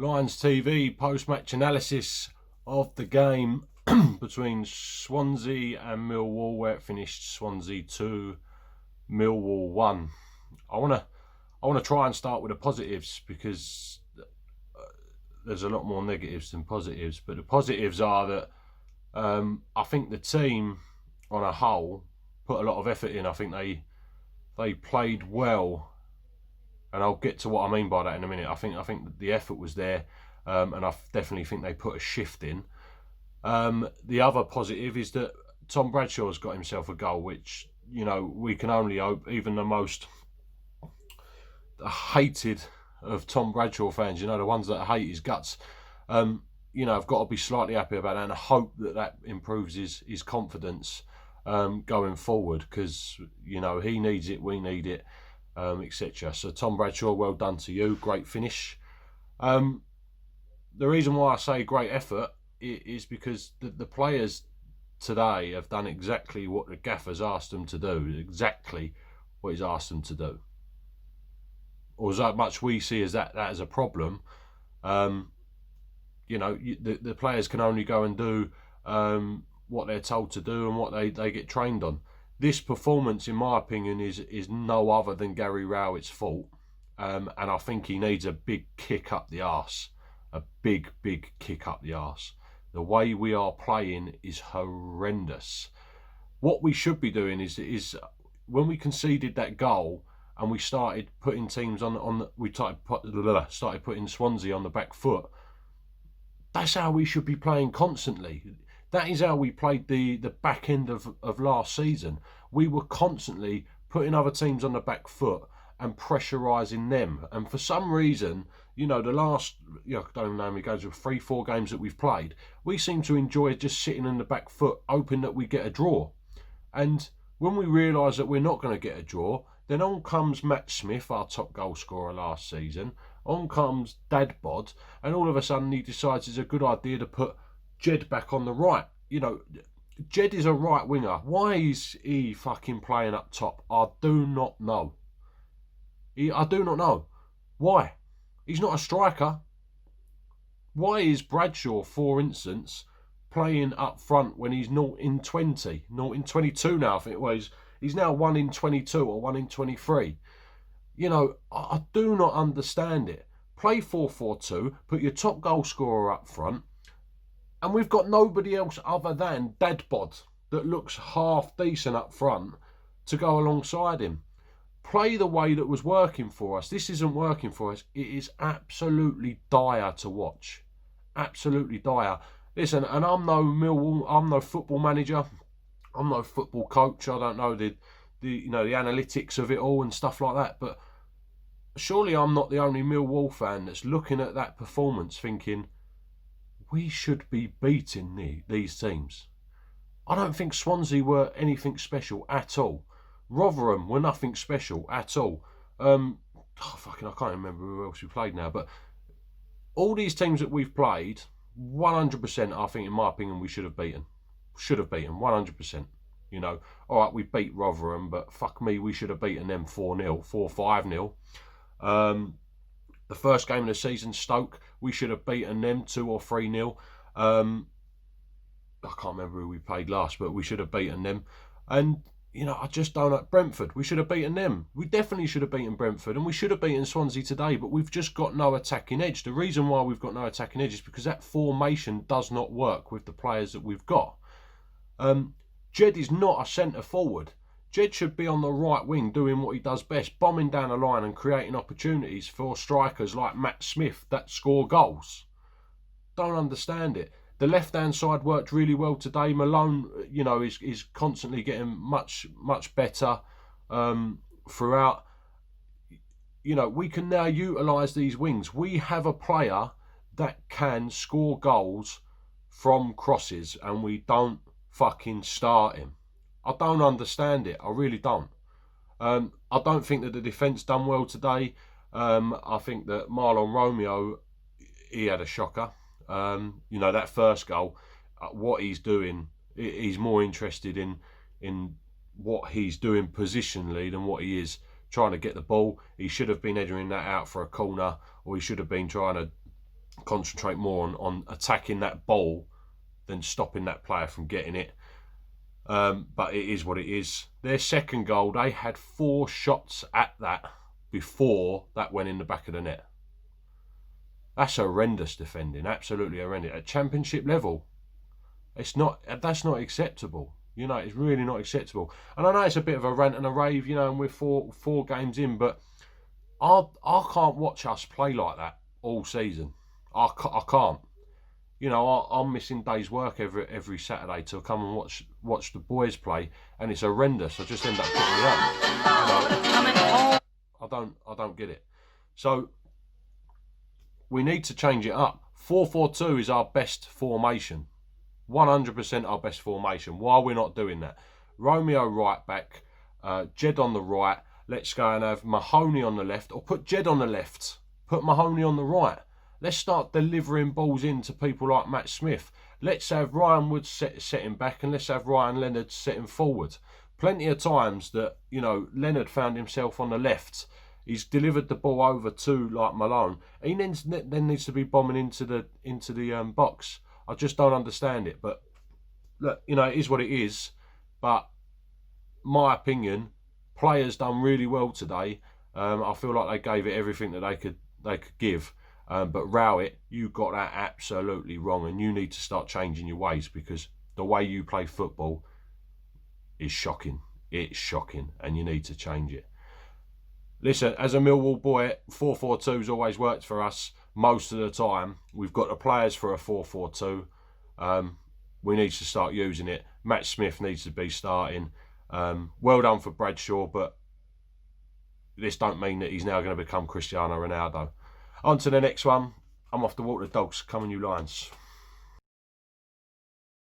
Lions TV post-match analysis of the game between Swansea and Millwall, where it finished Swansea 2, Millwall 1. I want to try and start with the positives because there's a lot more negatives than positives. But the positives are that I think the team on a whole put a lot of effort in. I think they played well. And I'll get to what I mean by that in a minute. I think that the effort was there, and I definitely think they put a shift in. The other positive is that Tom Bradshaw's got himself a goal, which, you know, we can only hope. Even the most hated of Tom Bradshaw fans, you know, the ones that hate his guts, you know, I've got to be slightly happy about that, and I hope that improves his confidence going forward, because, you know, he needs it, we need it. Etc. So Tom Bradshaw, well done to you. Great finish. The reason why I say great effort is because the players today have done exactly what the gaffer's asked them to do. Exactly what he's asked them to do. Or as much we see as that as a problem, you know, the players can only go and do what they're told to do and what they get trained on. This performance, in my opinion, is no other than Gary Rowett's fault. And I think he needs a big kick up the arse. A big kick up the arse. The way we are playing is horrendous. What we should be doing is when we conceded that goal and we started putting teams we started putting Swansea on the back foot. That's how we should be playing constantly. That is how we played the back end of last season. We were constantly putting other teams on the back foot and pressurising them. And for some reason, you know, the last, I don't even know how many games, 3-4 games that we've played, we seem to enjoy just sitting in the back foot, hoping that we get a draw. And when we realise that we're not going to get a draw, then on comes Matt Smith, our top goal scorer last season. On comes Dad Bod, and all of a sudden he decides it's a good idea to put Jed back on the right. You know, Jed is a right winger. Why is he fucking playing up top? I do not know. I do not know. Why? He's not a striker. Why is Bradshaw, for instance, playing up front when he's 0 in 20? 0 in 22 now, I think it was. He's now 1 in 22 or 1 in 23. You know, I do not understand it. Play 4-4-2, put your top goal scorer up front, and we've got nobody else other than Dadbod that looks half decent up front to go alongside him. Play the way that was working for us. This isn't working for us. It is absolutely dire to watch. Absolutely dire. Listen, and I'm no football manager. I'm no football coach. I don't know the analytics of it all and stuff like that. But surely I'm not the only Millwall fan that's looking at that performance thinking, we should be beating these teams. I don't think Swansea were anything special at all. Rotherham were nothing special at all. I can't remember who else we played now. But all these teams that we've played, 100%, I think, in my opinion, we should have beaten. Should have beaten, 100%. You know, all right, we beat Rotherham, but fuck me, we should have beaten them 4-0, 4-5-0. The first game of the season, Stoke, we should have beaten them 2 or 3-0. I can't remember who we played last, but we should have beaten them. And, you know, I just don't know. Brentford, we should have beaten them. We definitely should have beaten Brentford, and we should have beaten Swansea today, but we've just got no attacking edge. The reason why we've got no attacking edge is because that formation does not work with the players that we've got. Jed is not a centre forward. Jed should be on the right wing doing what he does best, bombing down the line and creating opportunities for strikers like Matt Smith that score goals. Don't understand it. The left-hand side worked really well today. Malone, you know, is constantly getting much better throughout. You know, we can now utilise these wings. We have a player that can score goals from crosses, and we don't fucking start him. I don't understand it. I really don't. I don't think that the defence done well today. I think that Marlon Romeo, he had a shocker. You know, that first goal, what he's doing, he's more interested in what he's doing positionally than what he is trying to get the ball. He should have been heading that out for a corner, or he should have been trying to concentrate more on attacking that ball than stopping that player from getting it. But it is what it is. Their second goal, they had 4 shots at that before that went in the back of the net. That's horrendous defending, absolutely horrendous. At championship level, that's not acceptable. You know, it's really not acceptable. And I know it's a bit of a rant and a rave, you know, and we're four games in, but I can't watch us play like that all season. I can't. You know, I'm missing days' work every Saturday to come and watch the boys play, and it's horrendous. I just end up getting up. You know, I don't get it. So we need to change it up. 4-4-2 is our best formation. 100% our best formation. Why are we not doing that? Romeo right back, Jed on the right. Let's go and have Mahoney on the left, or put Jed on the left. Put Mahoney on the right. Let's start delivering balls into people like Matt Smith. Let's have Ryan Woods setting back, and let's have Ryan Leonard setting forward. Plenty of times that, you know, Leonard found himself on the left. He's delivered the ball over to like Malone. He then needs to be bombing into the box. I just don't understand it. But look, you know, it is what it is. But my opinion, players done really well today. I feel like they gave it everything that they could give. But Rowett, you got that absolutely wrong, and you need to start changing your ways, because the way you play football is shocking. It's shocking, and you need to change it. Listen, as a Millwall boy, 4-4-2's always worked for us most of the time. We've got the players for a 4-4-2. We need to start using it. Matt Smith needs to be starting. Well done for Bradshaw, but this don't mean that he's now going to become Cristiano Ronaldo. On to the next one. I'm off to walk the dogs. Come on, you Lions.